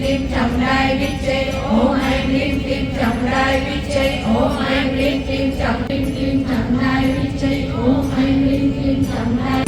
क्लीं चामुण्डाय विच्चे ओम ऐं क्लीं क्लीं चामुण्डाय विच्चे ओम ऐं क्लीं क्लीं चामुण्डाय विच्चे ओम ऐं क्लीं क्लीं चामुण्डाय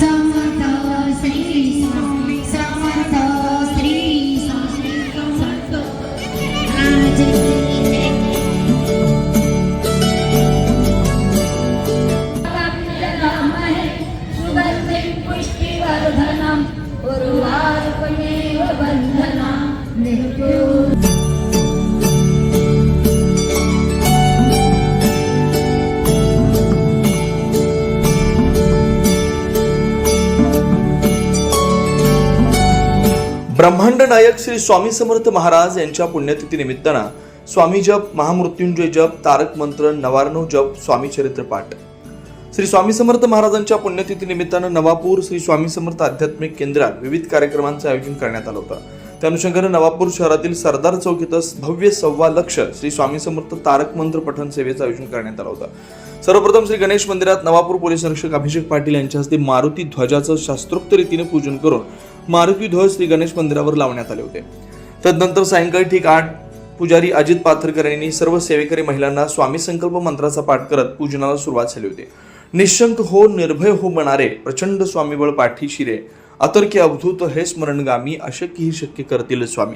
ब्रह्मांड नायक श्री स्वामी समर्थ महाराज यांच्या पुण्यतिथी निमित्तानं स्वामी जप, महामृत्युंजय जप, तारक मंत्र, नवार्णव जप, स्वामी चरित्र पाठ. श्री स्वामी समर्थ महाराजांच्या पुण्यतिथी निमित्तानं नवापूर श्री स्वामी समर्थ आध्यात्मिक केंद्रात विविध कार्यक्रमांचं आयोजन करण्यात आलं होतं. त्या अनुषंगानं नवापूर शहरातील सरदार चौक इथं भव्य 1.25 लाख श्री स्वामी समर्थ तारक मंत्र पठण सेवेचं आयोजन करण्यात आलं होतं. सर्वप्रथम श्री गणेश मंदिरात नवापूर पोलीस निरीक्षक अभिषेक पाटील यांच्या हस्ते मारुती ध्वजाचं शास्त्रोक्त रीतीने पूजन करून मारुती ध्वज श्री गणेश मंदिरावर लावण्यात आले होते. तदनंतर सायंकाळी ठीक 8 पुजारी अजित पाथरकर यांनी सर्व सेवेकरी महिलांना स्वामी संकल्प मंत्राचा पाठ करत पूजनाला सुरुवात झाली होती. निशंक हो, निर्भय हो म्हणणारे प्रचंड स्वामीबळ पाठीशी रे, अतर्क्य अवधूत हे स्मरणगामी, अशक्य ही शक्य करतील स्वामी.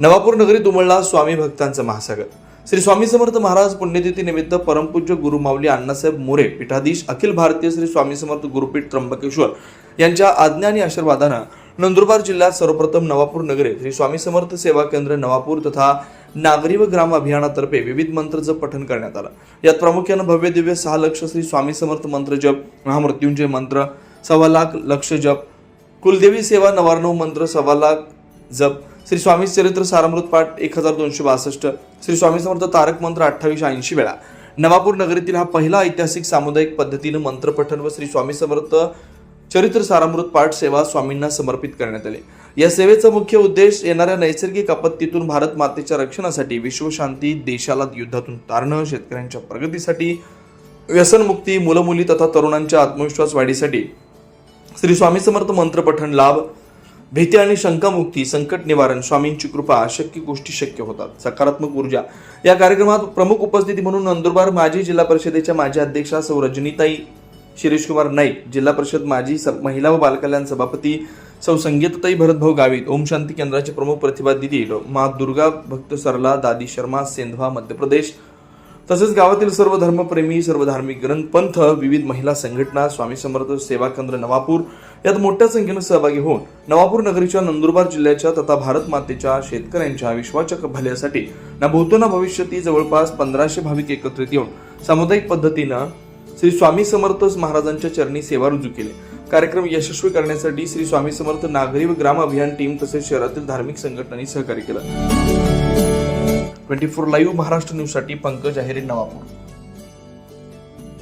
नवापूर नगरीत उमळला स्वामी भक्तांचा महासागर. श्री स्वामी समर्थ महाराज पुण्यतिथी निमित्त परमपूज्य गुरुमाऊली अण्णासाहेब मोरे पीठाधीश अखिल भारतीय श्री स्वामी समर्थ गुरुपीठ त्र्यंबकेश्वर यांच्या आज्ञा आणि आशीर्वादानं नंदुरबार जिल्ह्यात सर्वप्रथम नवापूर नगरे श्री स्वामी समर्थ सेवा केंद्र नवापूर तथा नागरी व ग्राम अभियानातर्फे विविध मंत्र जप पठण करण्यात आलं. यात प्रामुख्यानं भव्य दिव्य 6 लक्ष श्री स्वामी समर्थ मंत्र जप, महामृत्युंजय मंत्र 1.25 लाख लक्ष जप, कुलदेवी सेवा नवार्णव मंत्र 1.25 लाख जप, श्री स्वामी चरित्र सारामृत पाठ 1262, श्री स्वामी समर्थ तारक मंत्र 2880 वेळा. नवापूर नगरीतील हा पहिला ऐतिहासिक सामुदायिक पद्धतीनं मंत्र पठण व श्री स्वामी समर्थ चरित्र सारामृत पाठ सेवा स्वामींना समर्पित करण्यात आली. या सेवेचा मुख्य उद्देश येणाऱ्या नैसर्गिक आपत्तीतून भारत मातेच्या रक्षणासाठी, विश्वशांती, देशाला युद्धातून तारणं, शेतकऱ्यांच्या प्रगतीसाठी, व्यसनमुक्ती, मुलं-मुली तथा तरुणांच्या आत्मविश्वास वाढीसाठी श्री स्वामी समर्थ मंत्र पठण लाभ, भीती आणि शंकामुक्ती, संकट निवारण, स्वामींची कृपा, अशक्य गोष्टी शक्य होतात, सकारात्मक ऊर्जा. या कार्यक्रमात प्रमुख उपस्थिती म्हणून नंदुरबार माजी जिल्हा परिषदेच्या माजी अध्यक्षा सौ रजनीताई शिरीषकुमार नाईक, जिल्हा परिषद माजी महिला व बालकल्याण सभापती सौ संगीताताई भरतभाऊ गावित, ओम शांती केंद्राचे प्रमुख प्रतिभा दिदी माँ दुर्गा भक्त सरला, दादी शर्मा, सेंधवा मध्य प्रदेश, तसेच गावातील सर्व धर्मप्रेमी, सर्व धार्मिक ग्रंथ पंथ, विविध महिला संघटना, स्वामी समर्थ सेवा केंद्र नवापूर यात मोठ्या संख्येने सहभागी होऊन नवापूर नगरीच्या नंदुरबार जिल्ह्याच्या तथा भारत मातेच्या शेतकऱ्यांच्या विश्वाच्या भल्यासाठी ना भूतो ना भविष्यती जवळपास 1500 भाविक एकत्रित येऊन सामुदायिक पद्धतीनं श्री स्वामी समर्थ महाराजांच्या चरणी सेवा रुजू केली. कार्यक्रम यशस्वी करण्यासाठी श्री स्वामी समर्थ नागरी व ग्राम अभियान टीम तसेच शहरातील धार्मिक संघटनांनी सहकार्य केलं. 24 लाईव्ह महाराष्ट्र न्यूज साठी पंकज आहेरे, नवापूर.